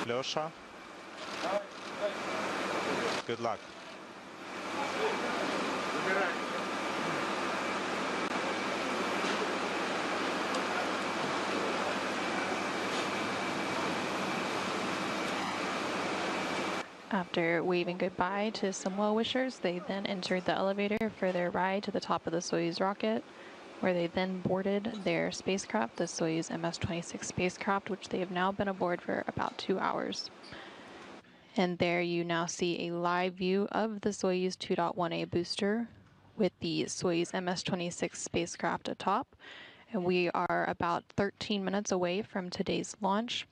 Losha, good luck. After waving goodbye to some well-wishers, they then entered the elevator for their ride to the top of the Soyuz rocket, where they then boarded their spacecraft, the Soyuz MS-26 spacecraft, which they have now been aboard for about 2 hours. And there you now see a live view of the Soyuz 2.1A booster with the Soyuz MS-26 spacecraft atop. And we are about 13 minutes away from today's launch.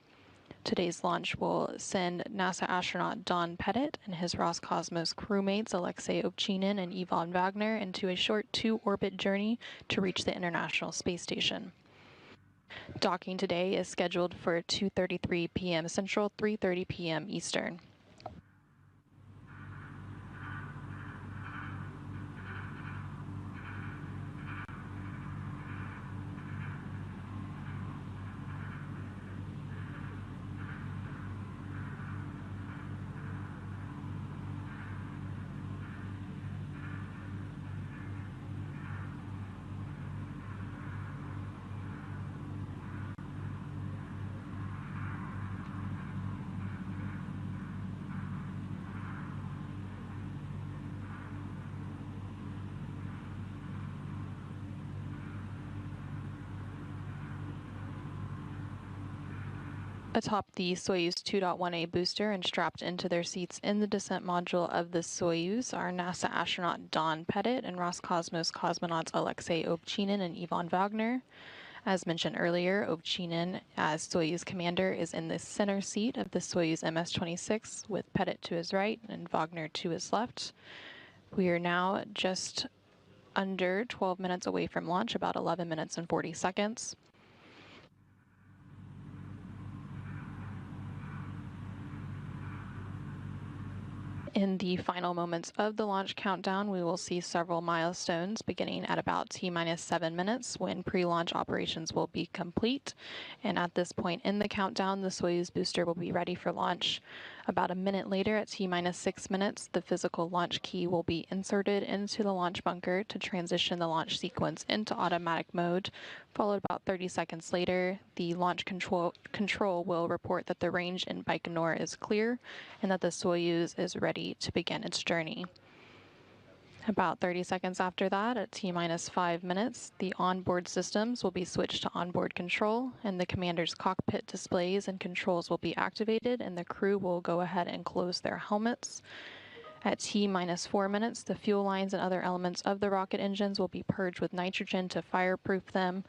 Today's launch will send NASA astronaut Don Pettit and his Roscosmos crewmates Alexey, Ovchinin, and Vagner into a short 2-orbit journey to reach the International Space Station. Docking today is scheduled for 2:33 p.m. Central, 3:30 p.m. Eastern. Atop the Soyuz 2.1A booster and strapped into their seats in the descent module of the Soyuz are NASA astronaut Don Pettit and Roscosmos cosmonauts Alexey, Ovchinin, and Vagner. As mentioned earlier, Ovchinin, as Soyuz commander, is in the center seat of the Soyuz MS-26 with Pettit to his right and Vagner to his left. We are now just under 12 minutes away from launch, about 11 minutes and 40 seconds. In the final moments of the launch countdown, we will see several milestones beginning at about T-minus 7 minutes when pre-launch operations will be complete. And at this point in the countdown, the Soyuz booster will be ready for launch. About a minute later, at T-minus 6 minutes, the physical launch key will be inserted into the launch bunker to transition the launch sequence into automatic mode. Followed about 30 seconds later, the launch control will report that the range in Baikonur is clear and that the Soyuz is ready to begin its journey. About 30 seconds after that, at T-minus 5 minutes, the onboard systems will be switched to onboard control, and the commander's cockpit displays and controls will be activated, and the crew will go ahead and close their helmets. At T-minus 4 minutes, the fuel lines and other elements of the rocket engines will be purged with nitrogen to fireproof them.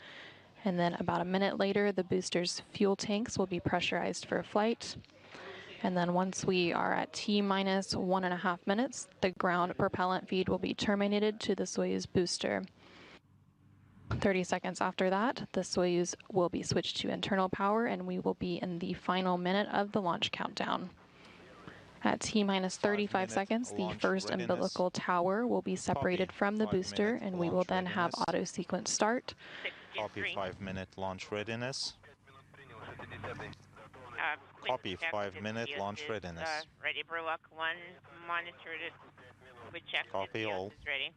And then about a minute later, the booster's fuel tanks will be pressurized for flight. And then once we are at T-minus 1.5 minutes, the ground propellant feed will be terminated to the Soyuz booster. 30 seconds after that, the Soyuz will be switched to internal power, and we will be in the final minute of the launch countdown. At T-minus 35 seconds, the first umbilical tower will be separated from the booster, and we will then have auto sequence start. Copy 5-minute launch readiness. Copy 5-minute launch readiness. Ready, Burlock 1, monitored it. We checked Copy all. Is ready.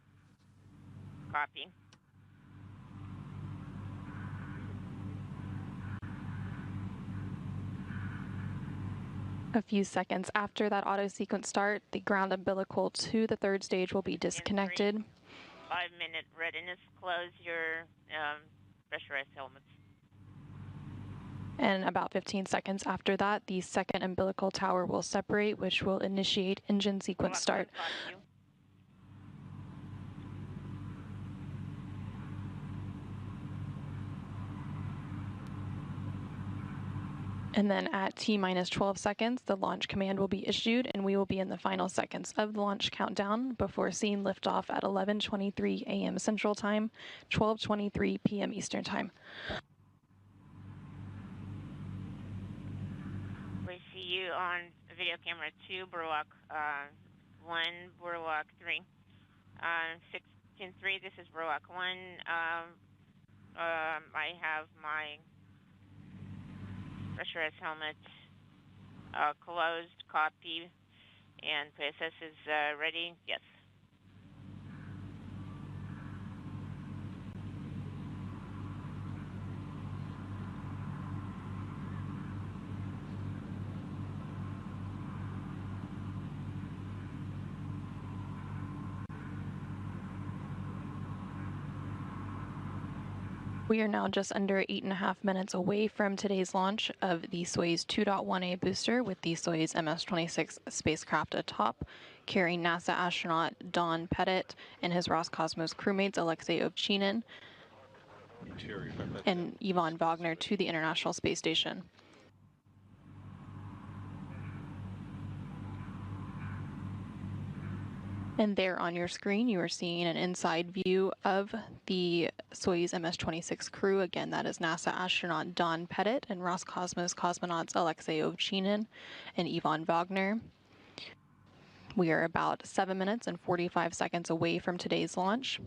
Copy. A few seconds after that auto sequence start, the ground umbilical to the third stage will be disconnected. 5-minute readiness. Close your pressurized helmets. And about 15 seconds after that, the second umbilical tower will separate, which will initiate engine sequence start. And then at T-minus 12 seconds, the launch command will be issued, and we will be in the final seconds of the launch countdown before seeing liftoff at 11:23 a.m. Central Time, 12:23 p.m. Eastern Time. We see you on video camera 2, Burlock 1, Burlock 3. 16-3, this is Burlock 1. I have my pressurized helmet closed, copy. And PSS is ready, yes. We are now just under 8.5 minutes away from today's launch of the Soyuz 2.1A booster with the Soyuz MS-26 spacecraft atop, carrying NASA astronaut Don Pettit and his Roscosmos crewmates Alexey Ovchinin and Ivan Vagner to the International Space Station. And there on your screen, you are seeing an inside view of the Soyuz MS-26 crew. Again, that is NASA astronaut Don Pettit and Roscosmos cosmonauts Alexey Ovchinin and Ivan Vagner. We are about 7 minutes and 45 seconds away from today's launch.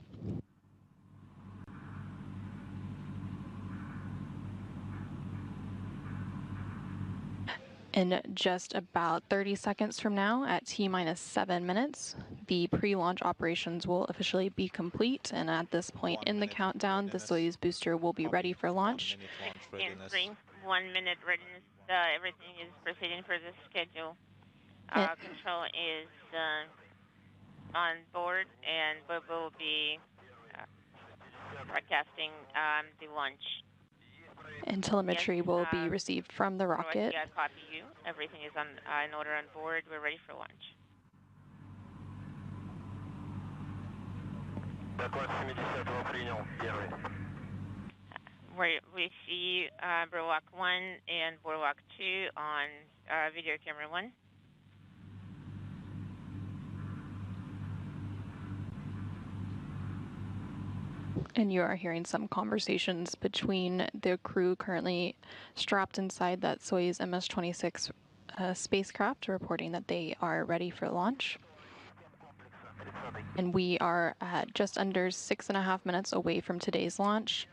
In just about 30 seconds from now, at T-minus 7 minutes, the pre-launch operations will officially be complete, and at this point in the countdown, the Soyuz booster will be ready for launch. In 1 minute readiness, everything is proceeding for the schedule. Control is on board, and we will be broadcasting the launch. And telemetry will be received from the rocket. I copy you. Everything is in order on board. We're ready for launch. We see Boardwalk 1 and Boardwalk 2 on video camera 1. And you are hearing some conversations between the crew currently strapped inside that Soyuz MS-26 spacecraft, reporting that they are ready for launch. And we are at just under 6.5 minutes away from today's launch.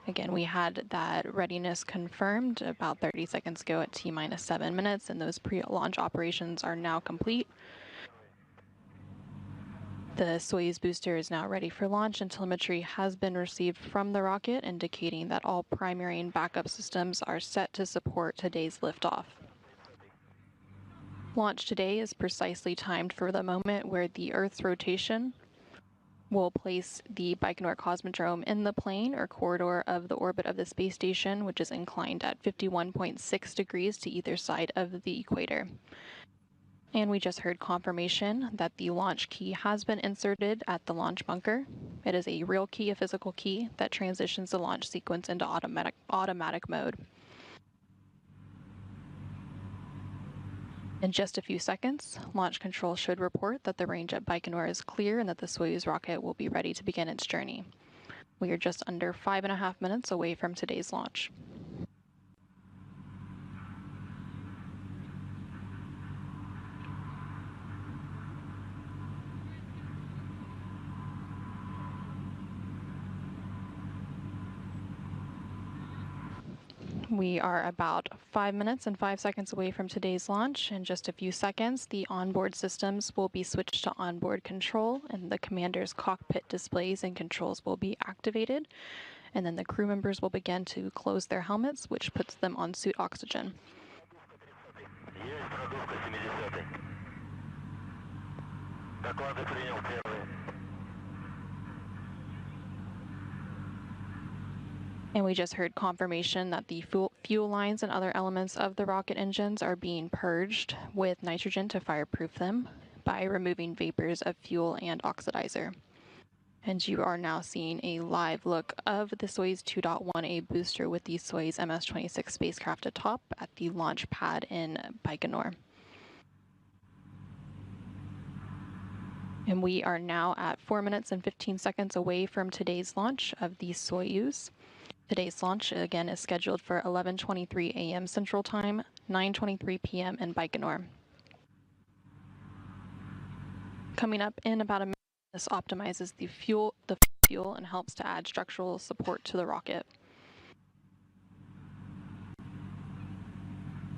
Again, we had that readiness confirmed about 30 seconds ago at T-minus 7 minutes, and those pre-launch operations are now complete. The Soyuz booster is now ready for launch, and telemetry has been received from the rocket, indicating that all primary and backup systems are set to support today's liftoff. Launch today is precisely timed for the moment where the Earth's rotation will place the Baikonur Cosmodrome in the plane or corridor of the orbit of the space station, which is inclined at 51.6 degrees to either side of the equator. And we just heard confirmation that the launch key has been inserted at the launch bunker. It is a real key, a physical key, that transitions the launch sequence into automatic mode. In just a few seconds, launch control should report that the range at Baikonur is clear and that the Soyuz rocket will be ready to begin its journey. We are just under 5.5 minutes away from today's launch. We are about 5 minutes and 5 seconds away from today's launch. In just a few seconds, the onboard systems will be switched to onboard control, and the commander's cockpit displays and controls will be activated. And then the crew members will begin to close their helmets, which puts them on suit oxygen. And we just heard confirmation that the fuel lines and other elements of the rocket engines are being purged with nitrogen to fireproof them by removing vapors of fuel and oxidizer. And you are now seeing a live look of the Soyuz 2.1A booster with the Soyuz MS-26 spacecraft atop at the launch pad in Baikonur. And we are now at 4 minutes and 15 seconds away from today's launch of the Soyuz. Today's launch, again, is scheduled for 11:23 a.m. Central Time, 9:23 p.m. in Baikonur. Coming up in about a minute, this optimizes the fuel and helps to add structural support to the rocket.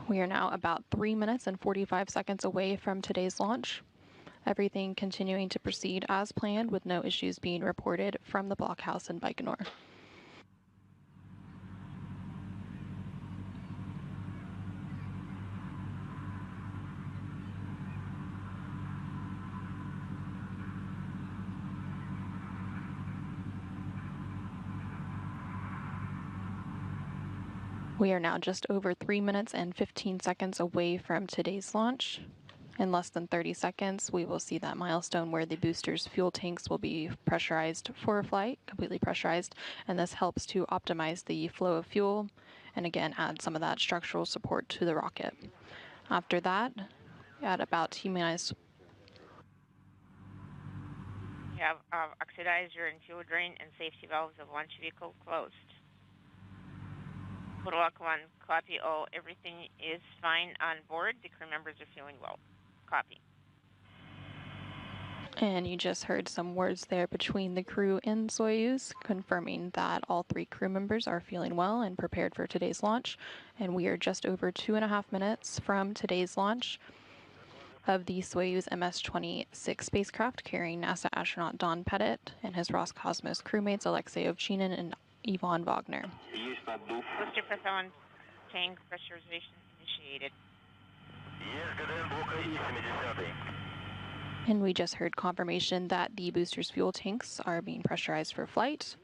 We are now about 3 minutes and 45 seconds away from today's launch. Everything continuing to proceed as planned with no issues being reported from the blockhouse in Baikonur. We are now just over 3 minutes and 15 seconds away from today's launch. In less than 30 seconds, we will see that milestone where the booster's fuel tanks will be pressurized for a flight, completely pressurized, and this helps to optimize the flow of fuel and again add some of that structural support to the rocket. After that, at about T-minus... You have oxidizer and fuel drain and safety valves of launch vehicle closed. Block 1, copy all. Everything is fine on board. The crew members are feeling well. Copy. And you just heard some words there between the crew and Soyuz, confirming that all 3 crew members are feeling well and prepared for today's launch. And we are just over 2.5 minutes from today's launch of the Soyuz MS-26 spacecraft carrying NASA astronaut Don Pettit and his Roscosmos crewmates Alexey, Ovchinin, and Ivan Vagner. Booster propellant tank pressurization initiated. And we just heard confirmation that the booster's fuel tanks are being pressurized for flight.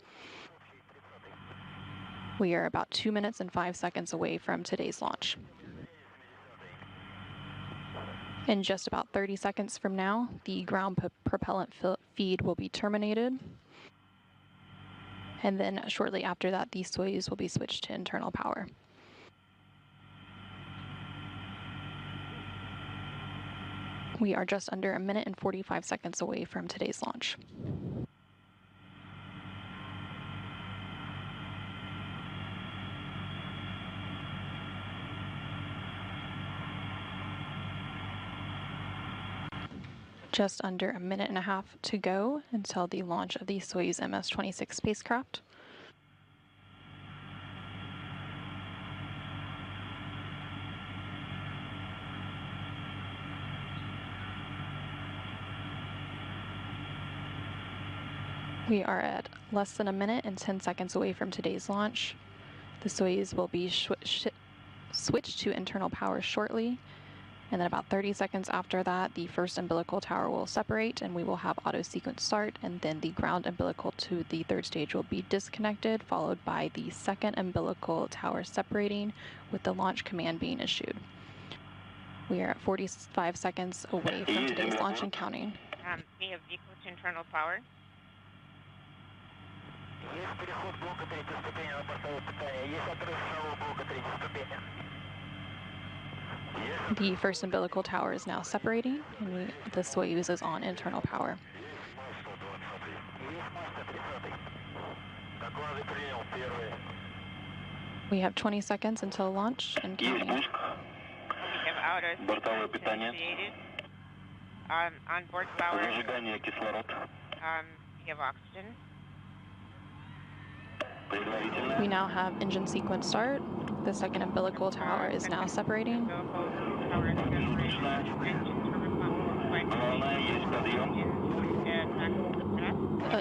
We are about 2 minutes and 5 seconds away from today's launch. In just about 30 seconds from now, the ground propellant feed will be terminated. And then shortly after that, the Soyuz will be switched to internal power. We are just under 1 minute and 45 seconds away from today's launch. Just under 1.5 minutes to go until the launch of the Soyuz MS-26 spacecraft. We are at less than 1 minute and 10 seconds away from today's launch. The Soyuz will be switched to internal power shortly. And then about 30 seconds after that, the first umbilical tower will separate and we will have auto sequence start, and then the ground umbilical to the 3rd stage will be disconnected, followed by the 2nd umbilical tower separating with the launch command being issued. We are at 45 seconds away from today's launch and counting. We have vehicle to internal power. The first umbilical tower is now separating, and the Soyuz is on internal power. We have 20 seconds until launch and counting. We have outer initiated. On board power. We have oxygen. We now have engine sequence start. The 2nd umbilical tower is now separating.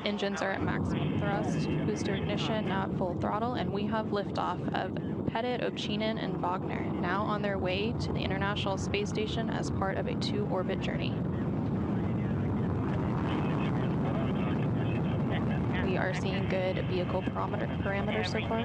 Engines are at maximum thrust. Booster ignition now at full throttle, and we have liftoff of Pettit, Ovchinin, and Vagner, now on their way to the International Space Station as part of a 2-orbit journey. We are seeing good vehicle parameters so far.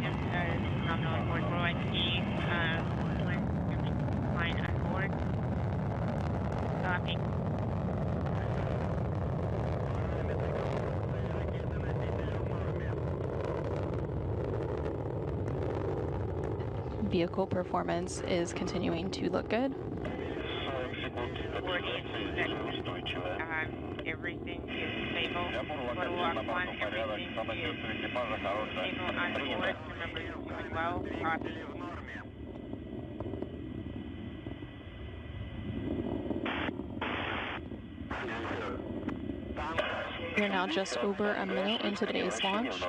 Vehicle performance is continuing to look good. Everything is stable. Photo walk 1, everything is stable on board. Remember, you're doing well. Copy. We are now just over a minute into today's launch. Yaw,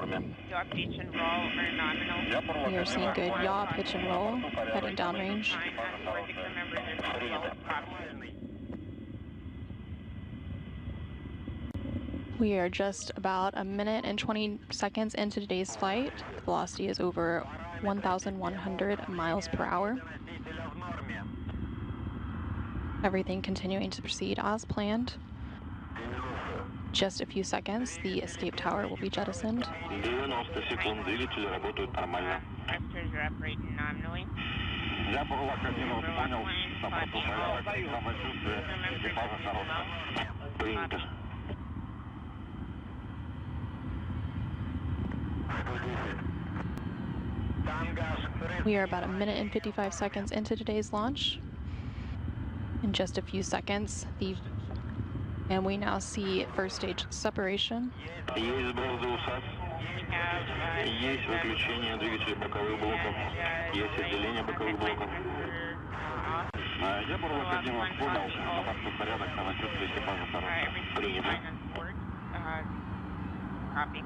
pitch, and roll are nominal. We are seeing good yaw, pitch, and roll, heading downrange. Fine on board. The crew members are doing well. Copy. We are just about a minute and 20 seconds into today's flight. The velocity is over 1,100 miles per hour. Everything continuing to proceed as planned. Just a few seconds, the escape tower will be jettisoned. 90 секунд, двигатели работают нормально. Thrusters are operating nominally. Я понял, на борту порядок, самочувствие, экипажа хорошее. Принято. We are about a minute and 55 seconds into today's launch. In just a few seconds, and we now see first stage separation. Есть бронзовый усад. Есть выключение двигателей боковых блоков. Есть отделение боковых блоков. Я Академов понял, на борту порядок, самочувствие экипажа хорошее. Принято. Copy.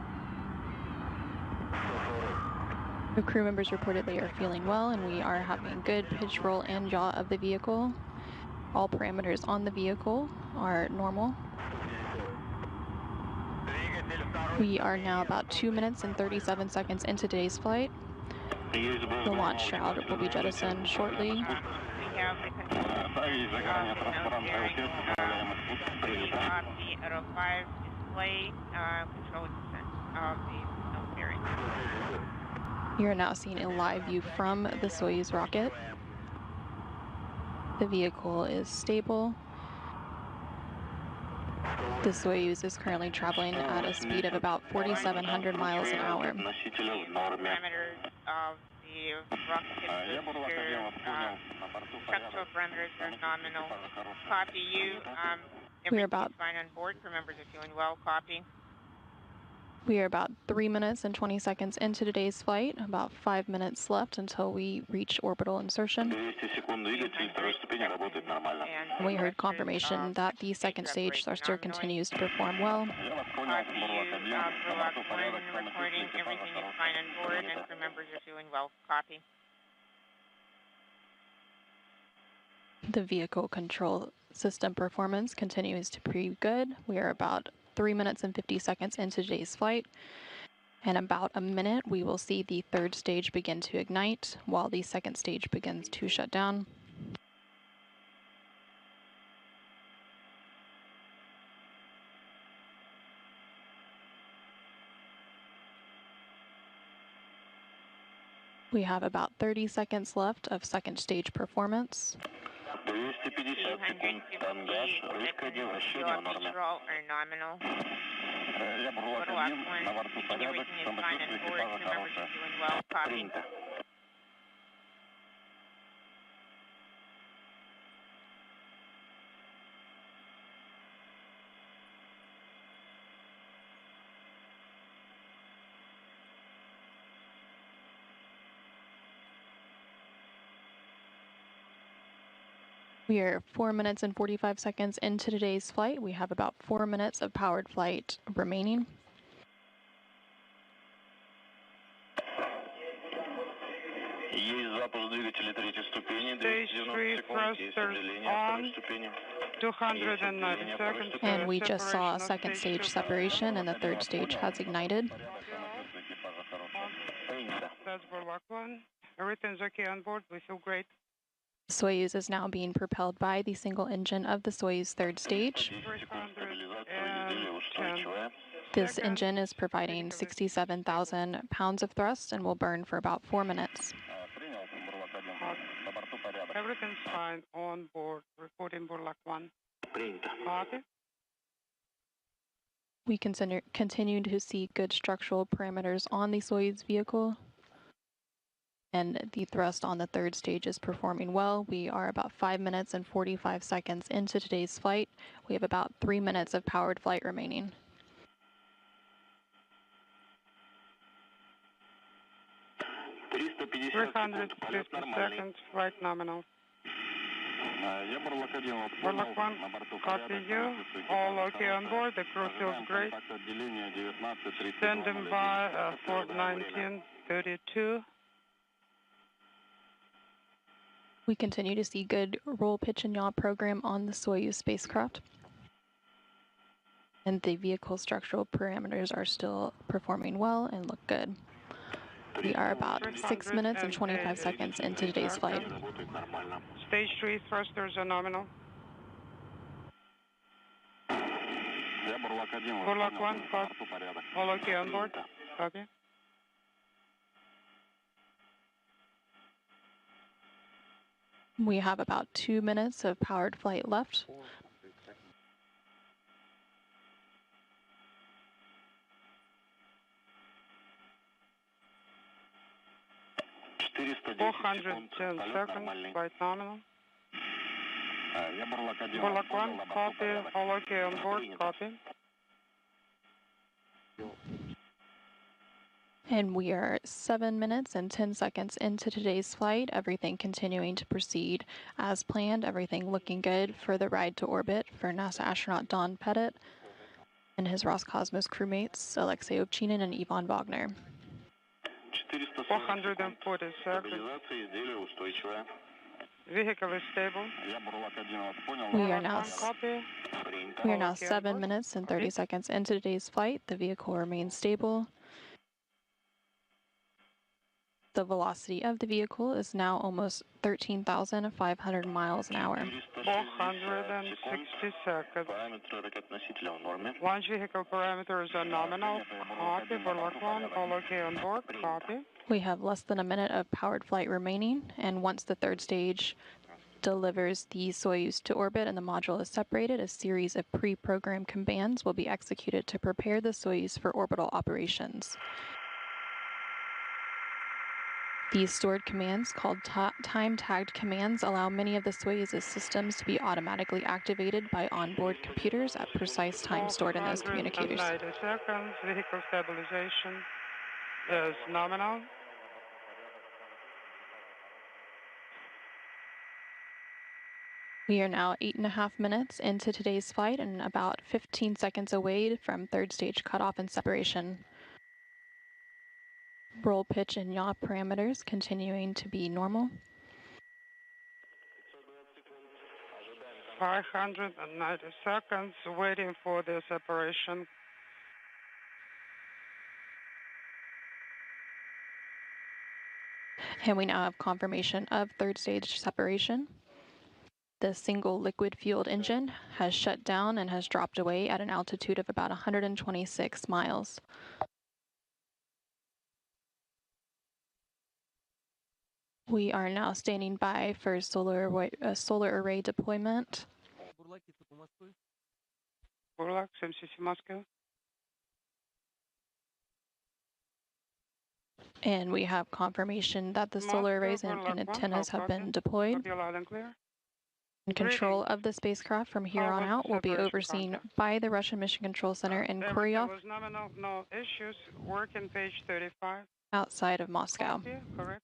The crew members reported they are feeling well, and we are having good pitch, roll, and yaw of the vehicle. All parameters on the vehicle are normal. We are now about 2 minutes and 37 seconds into today's flight. The launch shroud will be jettisoned shortly. We have the control of the Auto 5 display, control descent of the steering. You are now seeing a live view from the Soyuz rocket. The vehicle is stable. The Soyuz is currently traveling at a speed of about 4,700 miles an hour. Parameters of the rocket structural parameters are nominal. Copy you. Everything is fine on board. Crew members are feeling well. Copy. We are about 3 minutes and 20 seconds into today's flight, about 5 minutes left until we reach orbital insertion. And we heard confirmation that the second stage thruster continues to perform well. Copy you, Rock 1 reporting everything is fine on board and crew members are feeling well. Copy. The vehicle control system performance continues to be good. We are about 3 minutes and 50 seconds into today's flight. In about a minute, we will see the third stage begin to ignite while the second stage begins to shut down. We have about 30 seconds left of second stage performance. 250 секунд, тангаж, рыскание, вращение в норме. Nominal. Я Академ, на борту порядок, самочувствие экипажа хорошее. Принято. We are 4 minutes and 45 seconds into today's flight. We have about 4 minutes of powered flight remaining. Есть запуск двигателей третьей ступени, Stage 3 thrusters on, 290 seconds. And we just saw a second stage separation, and the third stage has ignited. That's Burlock 1. Everything's okay on board. We feel great. Soyuz is now being propelled by the single engine of the Soyuz third stage. 310 This engine is providing 67,000 pounds of thrust and will burn for about 4 minutes. Everything's fine on board. Reporting Burlock 1. Copy. We continue to see good structural parameters on the Soyuz vehicle, and the thrust on the third stage is performing well. We are about 5 minutes and 45 seconds into today's flight. We have about 3 minutes of powered flight remaining. $350 seconds, flight nominal. Burlak 1, copy you. All okay on board. The crew feels great. Standing by for 1932. We continue to see good roll, pitch, and yaw program on the Soyuz spacecraft. And the vehicle structural parameters are still performing well and look good. We are about 6 minutes and 25 seconds into today's flight. Stage 3 thrusters are nominal. Burlak 1, copy. All okay on board. Copy. We have about 2 minutes of powered flight left. $410 seconds, flight nominal. Burlak 1, copy. All okay on board. Copy. And we are 7 minutes and 10 seconds into today's flight. Everything continuing to proceed as planned. Everything looking good for the ride to orbit for NASA astronaut Don Pettit and his Roscosmos crewmates Alexey Ovchinin and Vagner. 440 seconds. Vehicle is stable. We are now Okay, 7 minutes and 30 seconds into today's flight. The vehicle remains stable. The velocity of the vehicle is now almost 13,500 miles an hour. 460 seconds. Launch vehicle parameters are nominal. Copy. Burlak 1, all okay on board. Copy. We have less than a minute of powered flight remaining, and once the third stage delivers the Soyuz to orbit and the module is separated, a series of pre-programmed commands will be executed to prepare the Soyuz for orbital operations. These stored commands, called time-tagged commands, allow many of the Soyuz's systems to be automatically activated by onboard computers at precise times stored in those communicators. 90 seconds. Vehicle stabilization is nominal. We are now 8.5 minutes into today's flight and about 15 seconds away from third stage cutoff and separation. Roll, pitch, and yaw parameters continuing to be normal. 590 seconds waiting for the separation. And we now have confirmation of third stage separation. The single liquid-fueled engine has shut down and has dropped away at an altitude of about 126 miles. We are now standing by for solar array deployment. Burlak, MCC Moscow. And we have confirmation that the solar arrays and antennas have been deployed. And control of the spacecraft from here on out will be overseen by the Russian Mission Control Center in Koryov, no issues. Working page 35. outside of Moscow. Copy, correct.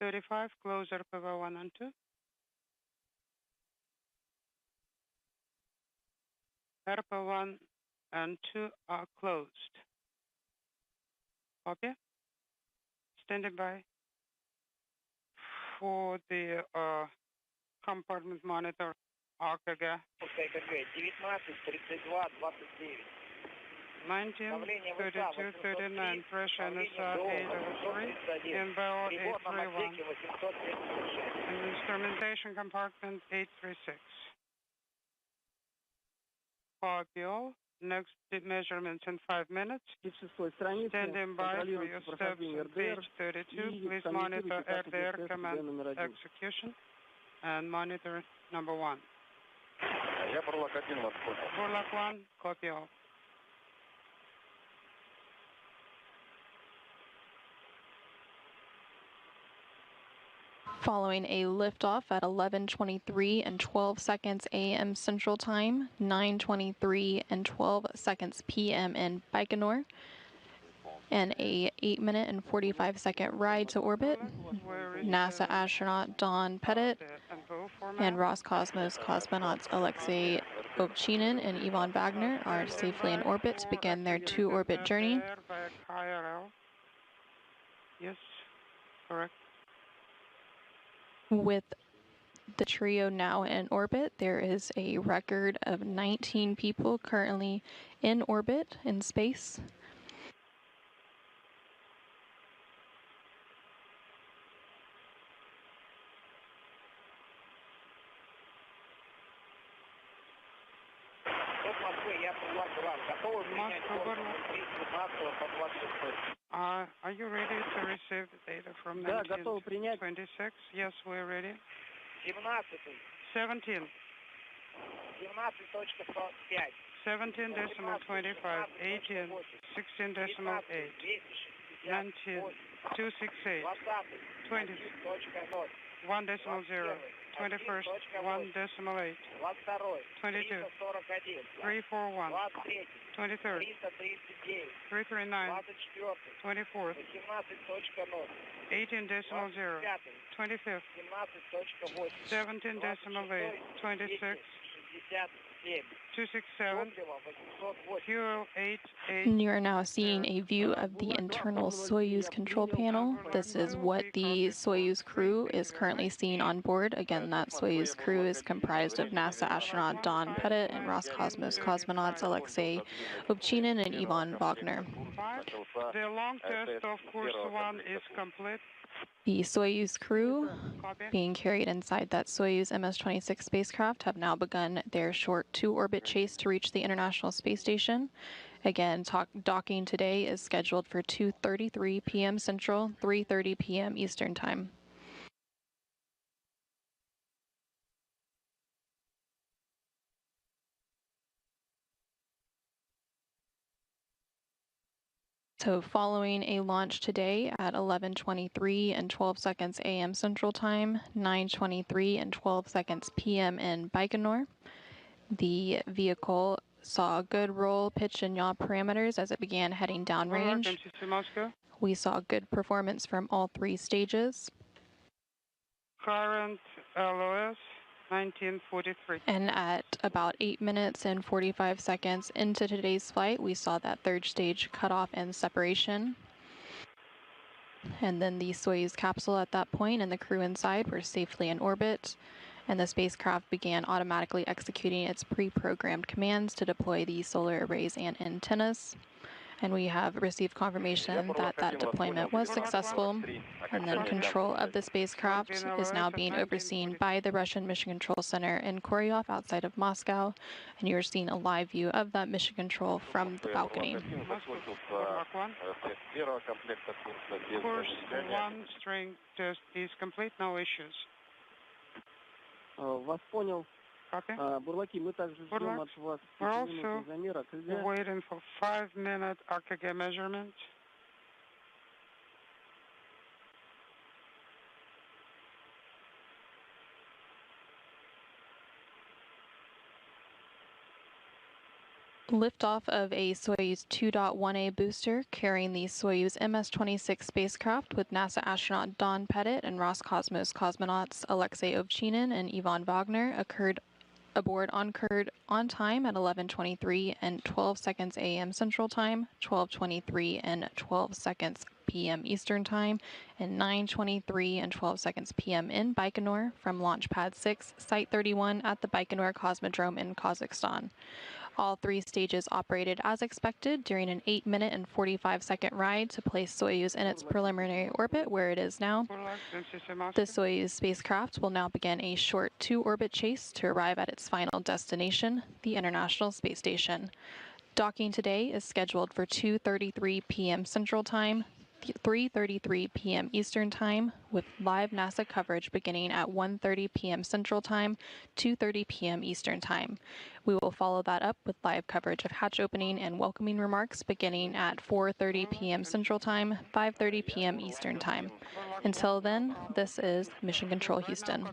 35, close RPV 1 and 2. RPV 1 and 2 are closed. Copy. Standing by for the compartment monitor AKG. 1932-39, pressure NSR 803, INVO 831, and instrumentation compartment 836. Copy all. Next measurements in 5 minutes. Standing by for your steps on page 32. Please monitor air-to-air command execution and monitor number 1. Burlak 1, copy all. Following a liftoff at 11:23 and 12 seconds a.m. Central Time, 9:23 and 12 seconds p.m. in Baikonur. in a 8-minute and 45-second ride to orbit, NASA astronaut Don Pettit and Roscosmos cosmonauts Alexey, Ovchinin, and Vagner are safely in orbit to begin their two-orbit journey. Yes, correct. With the trio now in orbit, there is a record of 19 people currently in orbit in space. Are you ready to receive the data from 1926? Yes, we're ready. 17. 17.25, 18, 16.8, 19, 268, 20, 1.0, 21st, 1.8, 22, 341, 23rd, 339, 24th, 18.0, 25th, 17.8, 26, 267, fuel 88. You are now seeing a view of the internal Soyuz control panel. This is what the Soyuz crew is currently seeing on board. Again, that Soyuz crew is comprised of NASA astronaut Don Pettit and Roscosmos cosmonauts Alexey, Ovchinin, and Vagner. The long test of course 1 is complete. The Soyuz crew being carried inside that Soyuz MS-26 spacecraft have now begun their short two-orbit chase to reach the International Space Station. Again, docking today is scheduled for 2:33 p.m. Central, 3:30 p.m. Eastern Time. So following a launch today at 11:23 and 12 seconds a.m. Central Time, 9:23 and 12 seconds p.m. in Baikonur, the vehicle saw good roll, pitch, and yaw parameters as it began heading downrange. We saw good performance from all three stages. Current LOS 1943. And at about 8 minutes and 45 seconds into today's flight, we saw that third stage cutoff and separation. And then the Soyuz capsule at that point and the crew inside were safely in orbit, and the spacecraft began automatically executing its pre-programmed commands to deploy the solar arrays and antennas. And we have received confirmation that that deployment was successful, and then control of the spacecraft is now being overseen by the Russian Mission Control Center in Koryov outside of Moscow, and you're seeing a live view of that mission control from the balcony. Course 1 string test is complete, no issues. Вас понял. Copy. Бурлаки, мы также ждем от вас We're also waiting for 5-minute AKG measurement. Liftoff of a Soyuz 2.1A booster carrying the Soyuz MS-26 spacecraft with NASA astronaut Don Pettit and Roscosmos cosmonauts Alexey Ovchinin and Vagner occurred aboard on time at 11:23 and 12 seconds a.m. Central Time, 12:23 and 12 seconds p.m. Eastern Time, and 9:23 and 12 seconds p.m. in Baikonur from Launch Pad 6, Site 31 at the Baikonur Cosmodrome in Kazakhstan. All three stages operated as expected during an 8-minute and 45-second ride to place Soyuz in its preliminary orbit where it is now. The Soyuz spacecraft will now begin a short two-orbit chase to arrive at its final destination, the International Space Station. Docking today is scheduled for 2:33 p.m. Central Time, 3:33 p.m. Eastern Time, with live NASA coverage beginning at 1:30 p.m. Central Time, 2:30 p.m. Eastern Time. We will follow that up with live coverage of hatch opening and welcoming remarks beginning at 4:30 p.m. Central Time, 5:30 p.m. Eastern Time. Until then, this is Mission Control Houston.